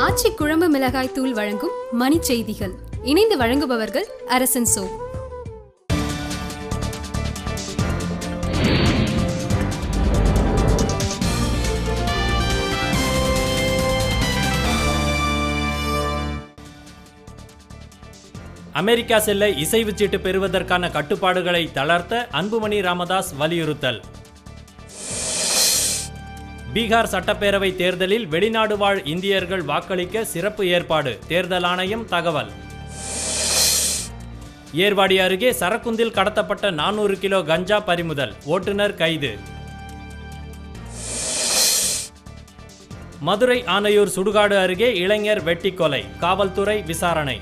ஆச்சி குழம்பு மிளகாய் தூள் வழங்கும் மணி செய்திகள். இணைந்து வழங்குபவர்கள் அரசன் சோ. அமெரிக்கா செல்ல இசைவு சீட்டு பெறுவதற்கான கட்டுப்பாடுகளை தளர்த்த அன்புமணி ராமதாஸ் வலியுறுத்தல். பீகார் சட்டப்பேரவை தேர்தலில் வெளிநாடு வாழ் இந்தியர்கள் வாக்களிக்க சிறப்பு ஏற்பாடு, தேர்தல் ஆணையம் தகவல். ஏர்வாடி அருகே சரக்குந்தில் கடத்தப்பட்ட 400 கிலோ கஞ்சா பறிமுதல், ஓட்டுநர் கைது. மதுரை ஆனையூர் சுடுகாடு அருகே இளைஞர் வெட்டி கொலை, காவல்துறை விசாரணை.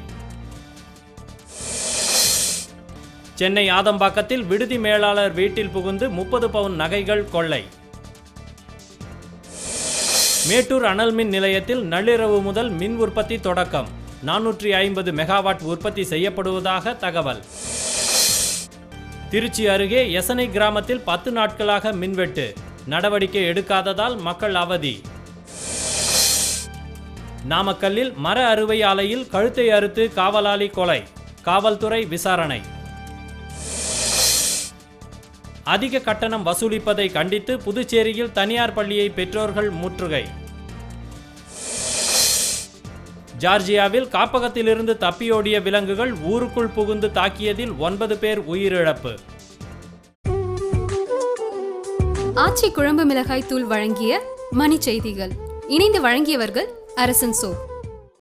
சென்னை ஆதம்பாக்கத்தில் விடுதி மேலாளர் வீட்டில் புகுந்து 30 பவுன் நகைகள் கொள்ளை. மேட்டூர் அனல் மின் நிலையத்தில் நள்ளிரவு முதல் மின் உற்பத்தி தொடக்கம், 450 மெகாவாட் உற்பத்தி செய்யப்படுவதாக தகவல். திருச்சி அருகே எசனை கிராமத்தில் 10 நாட்களாக மின்வெட்டு, நடவடிக்கை எடுக்காததால் மக்கள் அவதி. நாமக்கல்லில் மர அறுவை ஆலையில் கழுத்தை அறுத்து காவலாளி கொலை, காவல்துறை விசாரணை. அதிக கட்டணம் வசூலிப்பதை கண்டித்து புதுச்சேரியில் தனியார் பள்ளியை பெற்றோர்கள் முற்றுகை. ஜார்ஜியாவில் காப்பகத்திலிருந்து தப்பியோடிய விலங்குகள் ஊருக்குள் புகுந்து தாக்கியதில் 9 பேர் உயிரிழப்பு. ஆச்சி குழம்பு மிளகாய் தூள் வழங்கிய மணி செய்திகள். இணைந்து வழங்கியவர்கள் அரசன் சோ.